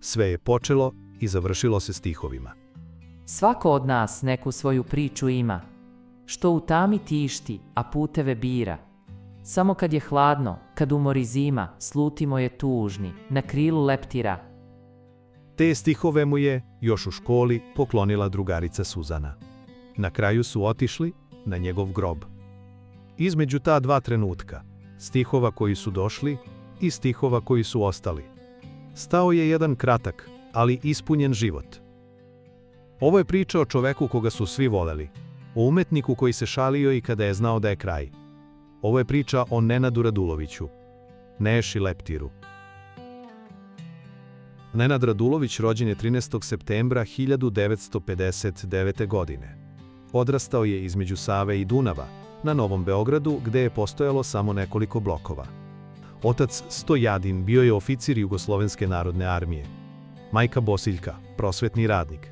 Sve je počelo i završilo se stihovima. Svako od nas neku svoju priču ima, što u tami tišti, a puteve bira. Samo kad je hladno, kad umori zima, slutimo je tužni, na krilu leptira. Te stihove mu je, još u školi, poklonila drugarica Suzana. Na kraju su otišli na njegov grob. Između ta dva trenutka, stihova koji su došli i stihova koji su ostali, stao je jedan kratak, ali ispunjen život. Ovo je priča o čoveku koga su svi voleli, o umetniku koji se šalio i kada je znao da je kraj. Ovo je priča o Nenadu Raduloviću, Neši Leptiru. Nenad Radulović rođen je 13. septembra 1959. godine. Odrastao je između Save i Dunava, na Novom Beogradu, gde je postojalo samo nekoliko blokova. Otac Stojadin bio je oficir Jugoslovenske narodne armije. Majka Bosiljka, prosvetni radnik.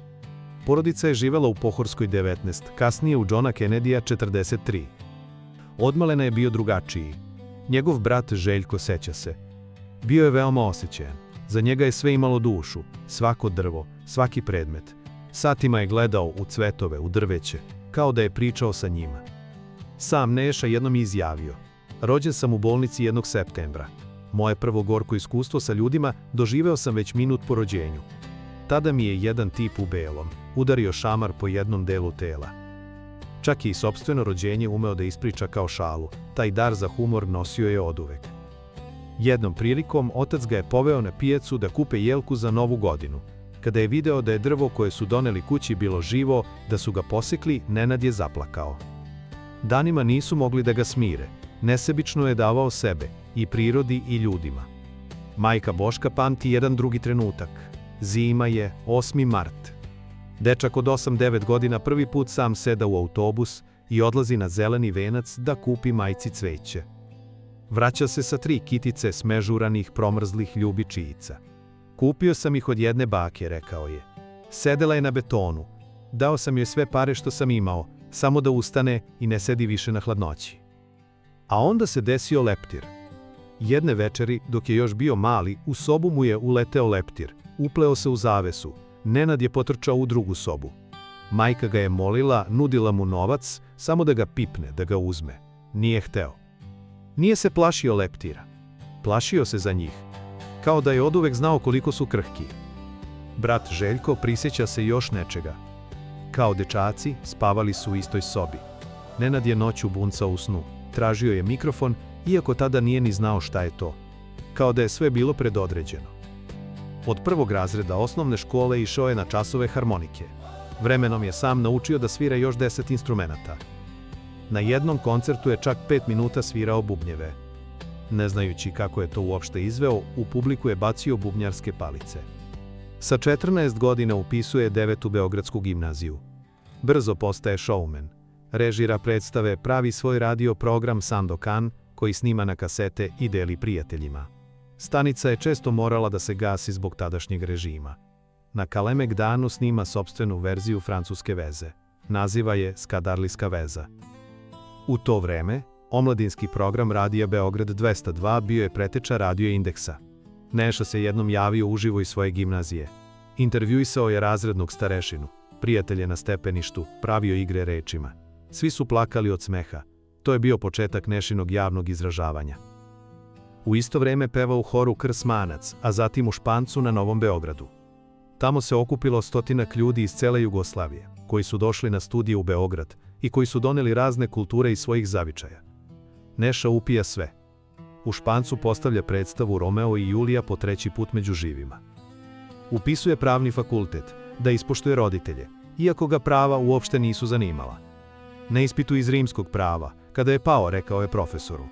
Porodica je živela u Pohorskoj 19, kasnije u Johna Kennedya 43. Odmalena je bio drugačiji. Njegov brat Željko, seća se, bio je veoma osjećajan. Za njega je sve imalo dušu, svako drvo, svaki predmet. Satima je gledao u cvetove, u drveće, kao da je pričao sa njima. Sam Neša jednom je izjavio: rođen sam u bolnici 1. septembra. Moje prvo gorko iskustvo sa ljudima doživeo sam već minut po rođenju. Tada mi je jedan tip u belom udario šamar po jednom delu tela. Čak i sopstveno rođenje umeo da ispriča kao šalu, taj dar za humor nosio je oduvek. Jednom prilikom otac ga je poveo na pijacu da kupe jelku za Novu godinu. Kada je video da je drvo koje su doneli kući bilo živo, da su ga posekli, Nenad je zaplakao. Danima nisu mogli da ga smire, nesebično je davao sebe, i prirodi i ljudima. Majka Boška pamti jedan drugi trenutak. Zima je, 8. mart. Dečak od 8-9 godina prvi put sam seda u autobus i odlazi na Zeleni venac da kupi majci cveće. Vraća se sa 3 kitice smežuranih promrzlih ljubičijica. Kupio sam ih od jedne bake, rekao je. Sedela je na betonu. Dao sam joj sve pare što sam imao, samo da ustane i ne sedi više na hladnoći. A onda se desio leptir. Jedne večeri, dok je još bio mali, u sobu mu je uleteo leptir. Upleo se u zavesu. Nenad je potrčao u drugu sobu. Majka ga je molila, nudila mu novac, samo da ga pipne, da ga uzme. Nije hteo. Nije se plašio leptira. Plašio se za njih. Kao da je oduvek znao koliko su krhki. Brat Željko prisjeća se još nečega. Kao dečaci, spavali su u istoj sobi. Nenad je noću buncao u snu. Tražio je mikrofon, iako tada nije ni znao šta je to. Kao da je sve bilo predodređeno. Od 1. razreda osnovne škole išao je na časove harmonike. Vremenom je sam naučio da svira još 10 instrumenata. Na jednom koncertu je čak 5 minuta svirao bubnjeve. Ne znajući kako je to uopšte izveo, u publiku je bacio bubnjarske palice. Sa 14 godina upisuje 9. Beogradsku gimnaziju. Brzo postaje showman. Režira predstave, pravi svoj radio program Sandokan, koji snima na kasete i deli prijateljima. Stanica je često morala da se gasi zbog tadašnjeg režima. Na Kalemegdanu snima sopstvenu verziju francuske veze. Naziva je Skadarlijska veza. U to vreme, omladinski program radija Beograd 202 bio je preteča Radio Indeksa. Neša se jednom javio uživo iz svoje gimnazije. Intervjuisao je razrednog starešinu, prijatelje na stepeništu, pravio igre rečima. Svi su plakali od smeha. To je bio početak Nešinog javnog izražavanja. U isto vreme peva u horu Krsmanac, a zatim u Špancu na Novom Beogradu. Tamo se okupilo stotinak ljudi iz cele Jugoslavije, koji su došli na studije u Beograd i koji su doneli razne kulture iz svojih zavičaja. Neša upija sve. U Špancu postavlja predstavu Romeo i Julija po 3. put među živima. Upisuje pravni fakultet, da ispoštuje roditelje, iako ga prava uopšte nisu zanimala. Na ispitu iz rimskog prava, kada je pao, rekao je profesoru: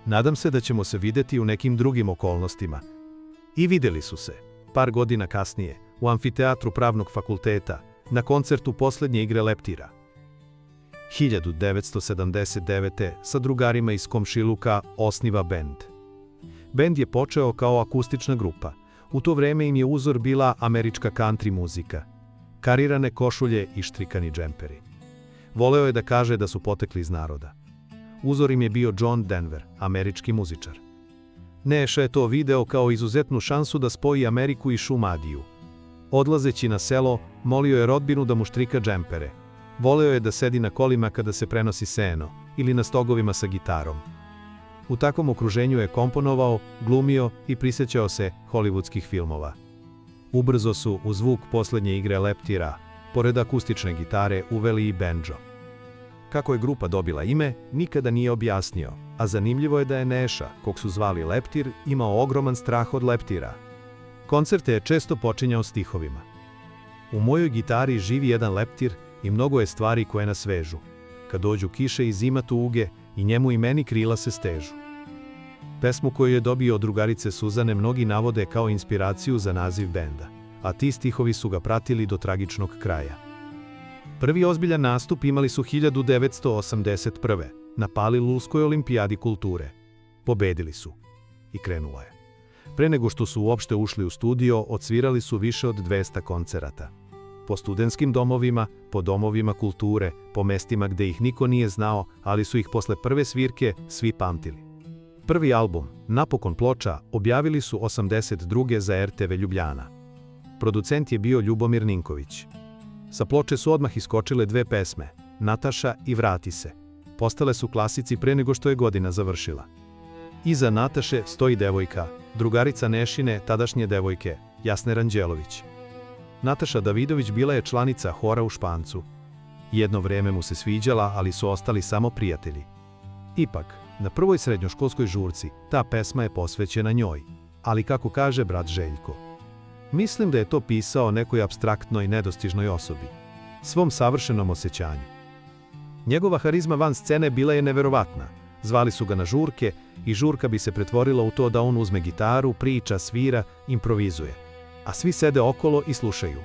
nadam se da ćemo se videti u nekim drugim okolnostima. I videli su se, par godina kasnije, u amfiteatru pravnog fakulteta, na koncertu poslednje igre leptira. 1979. sa drugarima iz komšiluka osniva bend. Bend je počeo kao akustična grupa. U to vreme im je uzor bila američka country muzika. Karirane košulje i štrikani džemperi. Voleo je da kaže da su potekli iz naroda. Uzor im je bio John Denver, američki muzičar. Neša je to video kao izuzetnu šansu da spoji Ameriku i Šumadiju. Odlazeći na selo, molio je rodbinu da mu štrika džempere. Voleo je da sedi na kolima kada se prenosi seno ili na stogovima sa gitarom. U takvom okruženju je komponovao, glumio i prisjećao se hollywoodskih filmova. Ubrzo su u zvuk posljednje igre leptira, pored akustične gitare, uveli i bendžo. Kako je grupa dobila ime, nikada nije objasnio, a zanimljivo je da je Neša, kog su zvali Leptir, imao ogroman strah od leptira. Koncerte je često počinjao stihovima. U mojoj gitari živi jedan leptir i mnogo je stvari koje nas vežu. Kad dođu kiše i zima tuge, i njemu i meni krila se stežu. Pesmu koju je dobio od drugarice Suzane mnogi navode kao inspiraciju za naziv benda, a ti stihovi su ga pratili do tragičnog kraja. Prvi ozbiljan nastup imali su 1981. na Palilulskoj olimpijadi kulture. Pobedili su. I krenula je. Pre nego što su uopšte ušli u studio, odsvirali su više od 200 koncerata. Po studentskim domovima, po domovima kulture, po mestima gde ih niko nije znao, ali su ih posle prve svirke svi pamtili. Prvi album, napokon ploča, objavili su 82. za RTV Ljubljana. Producent je bio Ljubomir Ninković. Sa ploče su odmah iskočile dve pesme, Nataša i Vrati se. Postale su klasici pre nego što je godina završila. Iza Nataše stoji devojka, drugarica Nešine, tadašnje devojke, Jasne Ranđelović. Nataša Davidović bila je članica hora u Špancu. Jedno vreme mu se sviđala, ali su ostali samo prijatelji. Ipak, na prvoj srednjoškolskoj žurci ta pesma je posvećena njoj, ali kako kaže brat Željko. Mislim da je to pisao nekoj apstraktnoj nedostižnoj osobi, svom savršenom osjećanju. Njegova harizma van scene bila je neverovatna. Zvali su ga na žurke i žurka bi se pretvorila u to da on uzme gitaru, priča, svira, improvizuje. A svi sede okolo i slušaju.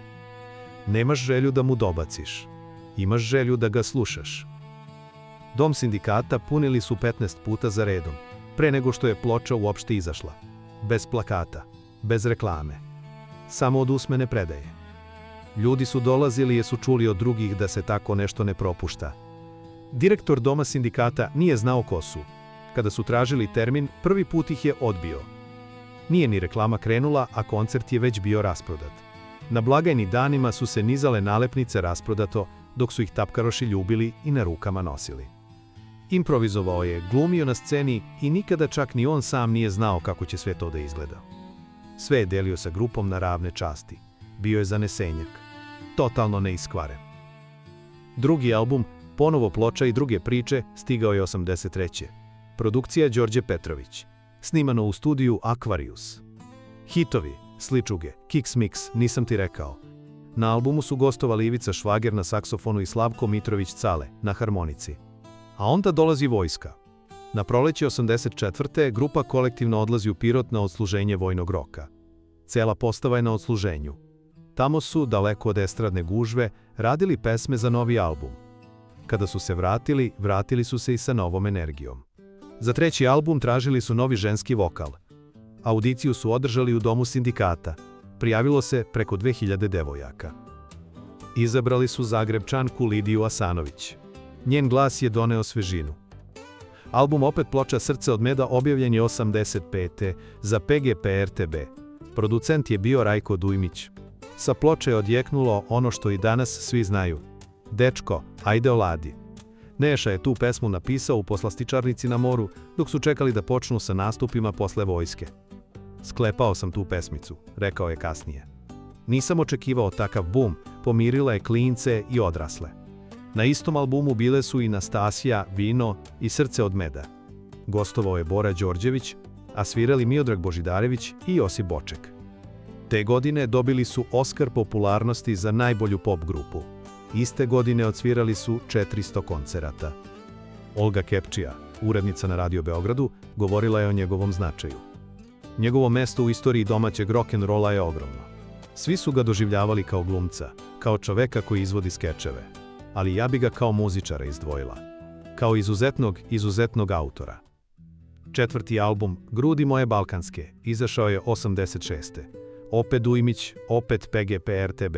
Nemaš želju da mu dobaciš. Imaš želju da ga slušaš. Dom sindikata punili su 15 puta za redom, pre nego što je ploča uopšte izašla. Bez plakata, bez reklame. Samo od usmene predaje. Ljudi su dolazili jer su čuli od drugih da se tako nešto ne propušta. Direktor Doma sindikata nije znao ko su. Kada su tražili termin, prvi put ih je odbio. Nije ni reklama krenula, a koncert je već bio rasprodat. Na blagajni danima su se nizale nalepnice rasprodato, dok su ih tapkaroši ljubili i na rukama nosili. Improvizovao je, glumio na sceni i nikada čak ni on sam nije znao kako će sve to da izgleda. Sve je delio sa grupom na ravne časti. Bio je zanesenjak. Totalno neiskvaren. Drugi album, ponovo ploča i druge priče, stigao je 83. Produkcija Đorđe Petrović. Snimano u studiju Aquarius. Hitovi, Sličuge, Kiks Mix, Nisam ti rekao. Na albumu su gostovali Ivica Švager na saksofonu i Slavko Mitrović Cale na harmonici. A onda dolazi vojska. Na proleće 84. grupa kolektivno odlazi u Pirot na odsluženje vojnog roka. Cela postava je na odsluženju. Tamo su, daleko od estradne gužve, radili pesme za novi album. Kada su se vratili, vratili su se i sa novom energijom. Za treći album tražili su novi ženski vokal. Audiciju su održali u Domu sindikata. Prijavilo se preko 2000 devojaka. Izabrali su Zagrebčanku Lidiju Asanović. Njen glas je doneo svežinu. Album opet ploča Srce od meda objavljen je 85. za PGP RTB. Producent je bio Rajko Dujmić. Sa ploče je odjeknulo ono što i danas svi znaju. Dečko, ajde oladi. Neša je tu pesmu napisao u poslastičarnici na moru, dok su čekali da počnu sa nastupima posle vojske. Sklepao sam tu pesmicu, rekao je kasnije. Nisam očekivao takav bum, pomirila je klince i odrasle. Na istom albumu bile su i Nastasija, Vino i Srce od meda. Gostovao je Bora Đorđević, a svirali Miodrag Božidarević i Josip Boček. Te godine dobili su Oskar popularnosti za najbolju pop grupu. Iste godine odsvirali su 400 koncerata. Olga Kepčija, urednica na Radio Beogradu, govorila je o njegovom značaju. Njegovo mesto u istoriji domaćeg rock'n'rolla je ogromno. Svi su ga doživljavali kao glumca, kao čoveka koji izvodi skečeve. Ali ja bi ga kao muzičara izdvojila. Kao izuzetnog autora. Četvrti album, Grudi moje balkanske, izašao je 86. Opet Dujmić, opet PGP RTB.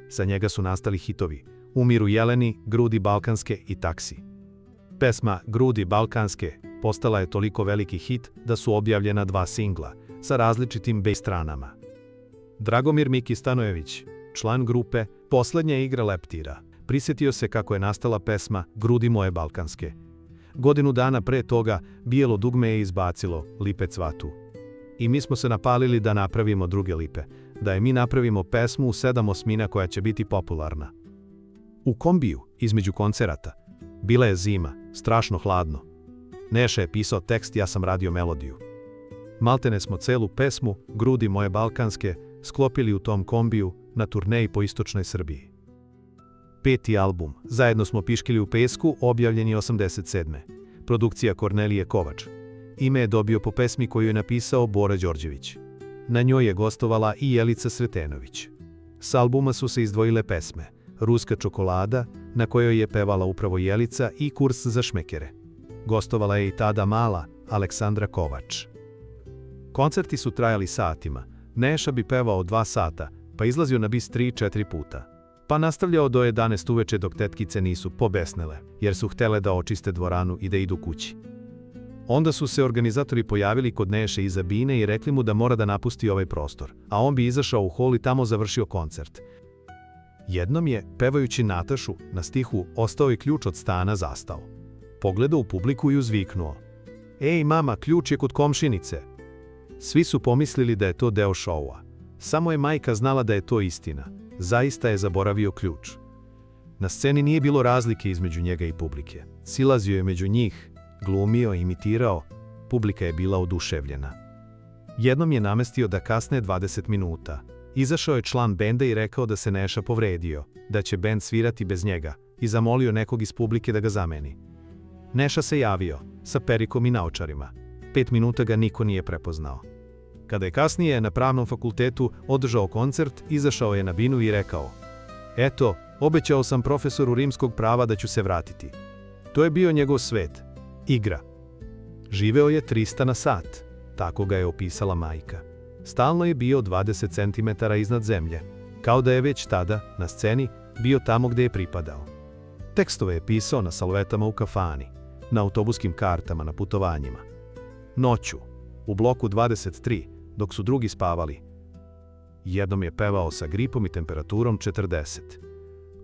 Sa njega su nastali hitovi Umiru jeleni, Grudi balkanske i Taksi. Pesma Grudi balkanske Postala je toliko veliki hit da su objavljena 2 singla sa različitim B stranama. Dragomir Miki Stanojević, član grupe Poslednja igra leptira, prisjetio se kako je nastala pesma Grudi moje balkanske. Godinu dana pre toga Bijelo dugme je izbacilo Lipe cvatu. I mi smo se napalili da napravimo druge lipe, da je mi napravimo pesmu u 7 osmina koja će biti popularna. U kombiju, između koncerata, bila je zima, strašno hladno. Neša je pisao tekst, ja sam radio melodiju. Maltene smo celu pesmu Grudi moje balkanske sklopili u tom kombiju na turneji po istočnoj Srbiji. 5. album, Zajedno smo piškili u pesku, objavljen je 87. Produkcija Kornelije Kovač. Ime je dobio po pesmi koju je napisao Bora Đorđević. Na njoj je gostovala i Jelica Sretenović. S albuma su se izdvojile pesme Ruska čokolada, na kojoj je pevala upravo Jelica, i Kurs za šmekere. Gostovala je i tada mala Aleksandra Kovač. Koncerti su trajali satima. Neša bi pevao 2 sata, pa izlazio na bis 3-4 puta. Pa nastavljao do 11 uveče dok tetkice nisu pobesnele, jer su htele da očiste dvoranu i da idu kući. Onda su se organizatori pojavili kod Neše iza bine i rekli mu da mora da napusti ovaj prostor, a on bi izašao u hol i tamo završio koncert. Jednom je, pevajući Natašu, na stihu Ostao je ključ od stana zastao. Pogledao u publiku i uzviknuo: Ej mama, ključ je kod komšinice. Svi su pomislili da je to deo šoua. Samo je majka znala da je to istina. Zaista je zaboravio ključ. Na sceni nije bilo razlike između njega i publike. Silazio je među njih, glumio, imitirao. Publika je bila oduševljena. Jednom je namestio da kasne 20 minuta. Izašao je član benda i rekao da se Neša povredio, da će bend svirati bez njega, i zamolio nekog iz publike da ga zameni. Neša se javio, sa perikom i naočarima. 5 minuta ga niko nije prepoznao. Kada je kasnije na Pravnom fakultetu održao koncert, izašao je na binu i rekao: Eto, obećao sam profesoru rimskog prava da ću se vratiti. To je bio njegov svet. Igra. Živeo je 300 na sat. Tako ga je opisala majka. Stalno je bio 20 cm iznad zemlje, kao da je već tada, na sceni, bio tamo gde je pripadao. Tekstove je pisao na salvetama u kafani, na autobuskim kartama, na putovanjima. Noću, u bloku 23, dok su drugi spavali. Jednom je pevao sa gripom i temperaturom 40.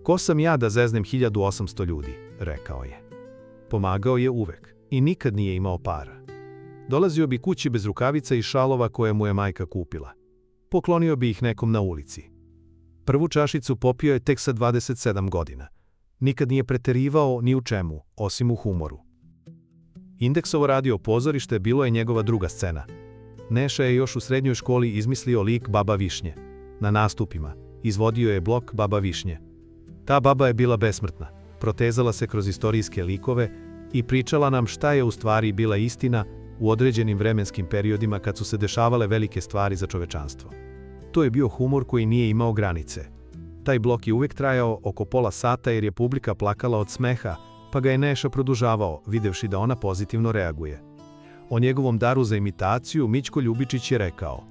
Ko sam ja da zeznem 1800 ljudi, rekao je. Pomagao je uvek i nikad nije imao para. Dolazio bi kući bez rukavica i šalova koje mu je majka kupila. Poklonio bi ih nekom na ulici. Prvu čašicu popio je tek sa 27 godina. Nikad nije preterivao ni u čemu, osim u humoru. Indeksovo radio pozorište bilo je njegova druga scena. Neša je još u srednjoj školi izmislio lik Baba Višnje. Na nastupima izvodio je blok Baba Višnje. Ta baba je bila besmrtna, protezala se kroz istorijske likove i pričala nam šta je u stvari bila istina u određenim vremenskim periodima kad su se dešavale velike stvari za čovečanstvo. To je bio humor koji nije imao granice. Taj blok je uvijek trajao oko pola sata jer je publika plakala od smeha, pa ga je Neša produžavao, videvši da ona pozitivno reaguje. O njegovom daru za imitaciju Mićko Ljubičić je rekao: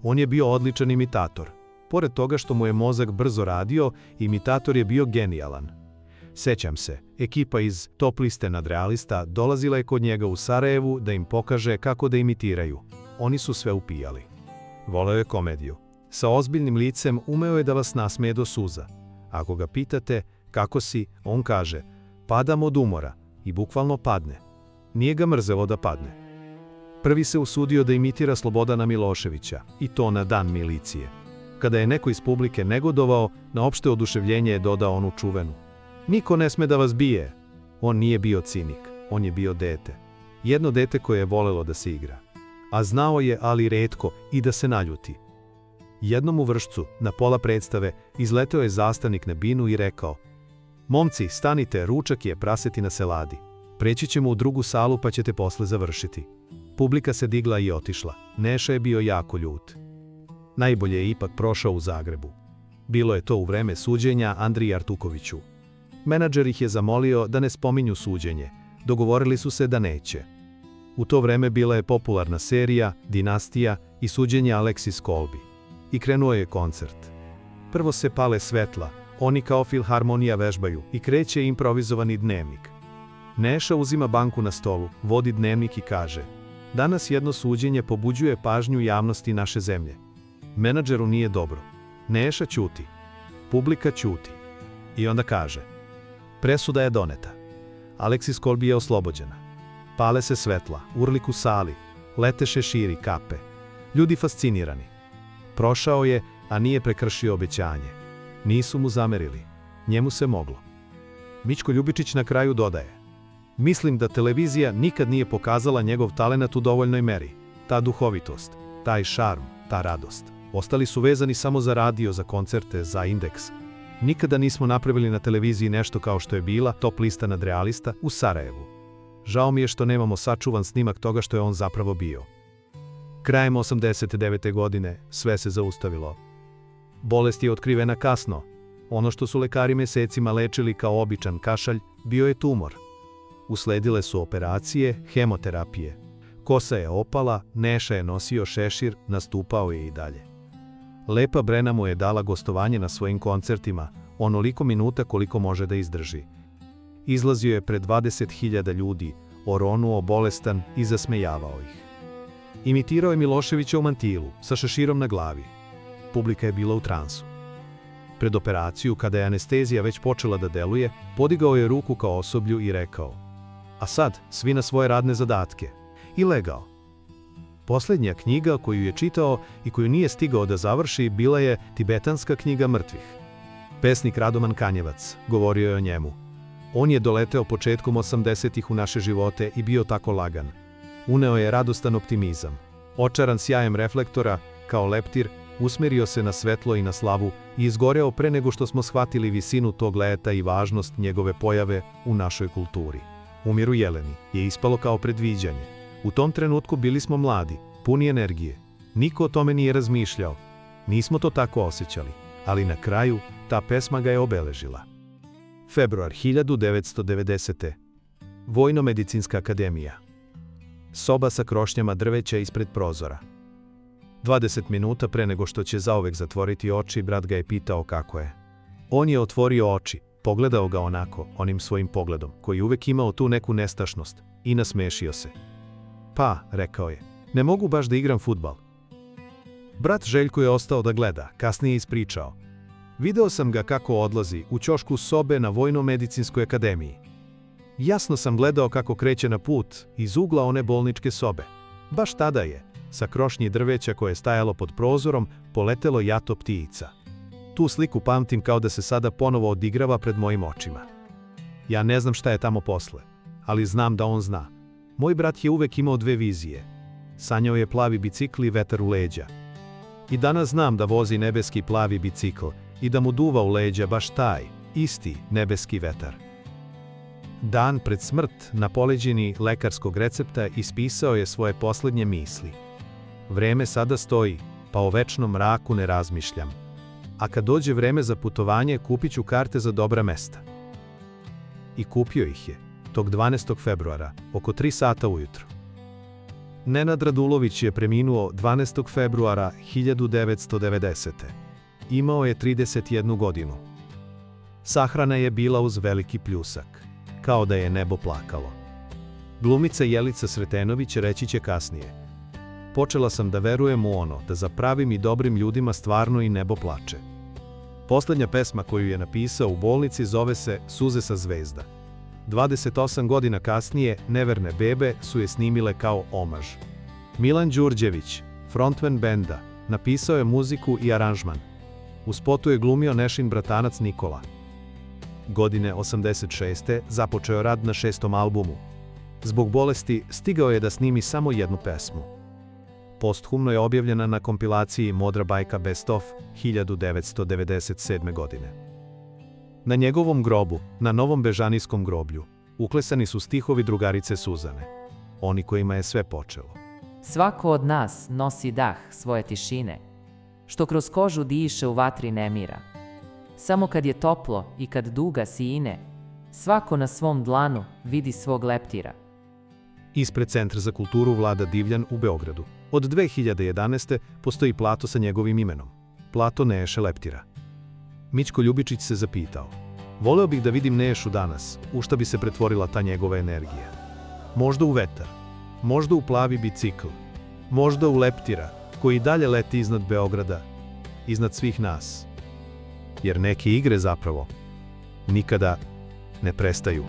On je bio odličan imitator. Pored toga što mu je mozak brzo radio, imitator je bio genijalan. Sećam se, ekipa iz Top liste nadrealista dolazila je kod njega u Sarajevu da im pokaže kako da imitiraju. Oni su sve upijali. Voleo je komediju. Sa ozbiljnim licem umeo je da vas nasmeje do suza. Ako ga pitate kako si, on kaže: Padam od umora, i bukvalno padne. Nije ga mrzelo da padne. Prvi se usudio da imitira Slobodana Miloševića, i to na dan milicije. Kada je neko iz publike negodovao, na opšte oduševljenje je dodao onu čuvenu: Niko ne sme da vas bije. On nije bio cinik, on je bio dete. Jedno dete koje je volelo da se igra. A znao je, ali retko, i da se naljuti. Jednom u Vršcu, na pola predstave, izleteo je zastavnik na binu i rekao: Momci, stanite, ručak je, prasetina se ladi. Preći ćemo u drugu salu pa ćete posle završiti. Publika se digla i otišla. Neša je bio jako ljut. Najbolje je ipak prošao u Zagrebu. Bilo je to u vreme suđenja Andriji Artukoviću. Menadžer ih je zamolio da ne spominju suđenje. Dogovorili su se da neće. U to vreme bila je popularna serija Dinastija i suđenje Aleksis Kolbi. I krenuo je koncert. Prvo se pale svetla, oni kao filharmonija vežbaju i kreće improvizovani dnevnik. Neša uzima banku na stolu, vodi dnevnik i kaže: danas jedno suđenje pobuđuje pažnju javnosti naše zemlje. Menadžeru nije dobro. Neša ćuti. Publika ćuti. I onda kaže: presuda je doneta. Aleksis Kolbi je oslobođena. Pale se svetla, urlik u sali, lete šeširi, kape. Ljudi fascinirani. Prošao je, a nije prekršio obećanje. Nisu mu zamerili. Njemu se moglo. Mićko Ljubičić na kraju dodaje: mislim da televizija nikad nije pokazala njegov talenat u dovoljnoj meri. Ta duhovitost, taj šarm, ta radost. Ostali su vezani samo za radio, za koncerte, za Indeks. Nikada nismo napravili na televiziji nešto kao što je bila top lista nadrealista u Sarajevu. Žao mi je što nemamo sačuvan snimak toga što je on zapravo bio. Krajem 89. godine sve se zaustavilo. Bolest je otkrivena kasno. Ono što su lekari mesecima lečili kao običan kašalj, bio je tumor. Usledile su operacije, hemoterapije. Kosa je opala, Neša je nosio šešir, nastupao je i dalje. Lepa Brena mu je dala gostovanje na svojim koncertima, onoliko minuta koliko može da izdrži. Izlazio je pred 20.000 ljudi, oronuo bolestan i zasmejavao ih. Imitirao je Miloševića u mantilu, sa šeširom na glavi. Publika je bila u transu. Pred operaciju, kada je anestezija već počela da deluje, podigao je ruku kao osoblju i rekao: a sad, svi na svoje radne zadatke. I legao. Posljednja knjiga koju je čitao i koju nije stigao da završi bila je Tibetanska knjiga mrtvih. Pesnik Radoman Kanjevac govorio je o njemu. On je doleteo početkom 80-ih u naše živote i bio tako lagan. Uneo je radostan optimizam. Očaran sjajem reflektora, kao leptir, usmerio se na svetlo i na slavu i izgoreo pre nego što smo shvatili visinu tog leta i važnost njegove pojave u našoj kulturi. Umir u Jeleni je ispalo kao predviđanje. U tom trenutku bili smo mladi, puni energije. Niko o tome nije razmišljao. Nismo to tako osjećali, ali na kraju ta pesma ga je obeležila. Februar 1990. Vojno-medicinska akademija. Soba sa krošnjama drveća ispred prozora. 20 minuta pre nego što će zauvek zatvoriti oči, brat ga je pitao kako je. On je otvorio oči, pogledao ga onako, onim svojim pogledom, koji uvek imao tu neku nestašnost, i nasmešio se. Pa, rekao je, ne mogu baš da igram fudbal. Brat Željko je ostao da gleda, kasnije ispričao. Video sam ga kako odlazi u ćošku sobe na Vojno-medicinskoj akademiji. Jasno sam gledao kako kreće na put iz ugla one bolničke sobe. Baš tada je, sa krošnji drveća koje je stajalo pod prozorom, poletelo jato ptica. Tu sliku pamtim kao da se sada ponovo odigrava pred mojim očima. Ja ne znam šta je tamo posle, ali znam da on zna. Moj brat je uvek imao dve vizije. Sanjao je plavi bicikl i vetar u leđa. I danas znam da vozi nebeski plavi bicikl i da mu duva u leđa baš taj, isti nebeski vetar. Dan pred smrt, na poleđini lekarskog recepta, ispisao je svoje posljednje misli. Vreme sada stoji, pa o večnom mraku ne razmišljam. A kad dođe vreme za putovanje, kupit ću karte za dobra mesta. I kupio ih je, tog 12. februara, oko 3 sata ujutro. Nenad Radulović je preminuo 12. februara 1990. Imao je 31 godinu. Sahrana je bila uz veliki pljusak, kao da je nebo plakalo. Glumica Jelica Sretenović reći će kasnije: počela sam da verujem u ono, da za pravim i dobrim ljudima stvarno i nebo plače. Posljednja pesma koju je napisao u bolnici zove se Suze sa zvezda. 28 godina kasnije Neverne bebe su je snimile kao omaž. Milan Đurđević, frontman benda, napisao je muziku i aranžman. U spotu je glumio Nešin bratanac Nikola. Godine 86. započeo rad na 6. albumu. Zbog bolesti stigao je da snimi samo jednu pesmu. Posthumno je objavljena na kompilaciji Modra bajka Best of 1997. godine. Na njegovom grobu, na Novom Bežanijskom groblju, uklesani su stihovi drugarice Suzane, oni kojima je sve počelo. Svako od nas nosi dah svoje tišine, što kroz kožu diše u vatri nemira. Samo kad je toplo i kad duga sine, svako na svom dlanu vidi svog leptira. Ispred Centra za kulturu Vlada Divljan u Beogradu. Od 2011. postoji plato sa njegovim imenom. Plato Neše Leptira. Mićko Ljubičić se zapitao: Voleo bih da vidim Nešu danas, u šta bi se pretvorila ta njegova energija. Možda u vetar, možda u plavi bicikl, možda u leptira, koji i dalje leti iznad Beograda, iznad svih nas. Jer neke igre zapravo nikada ne prestaju.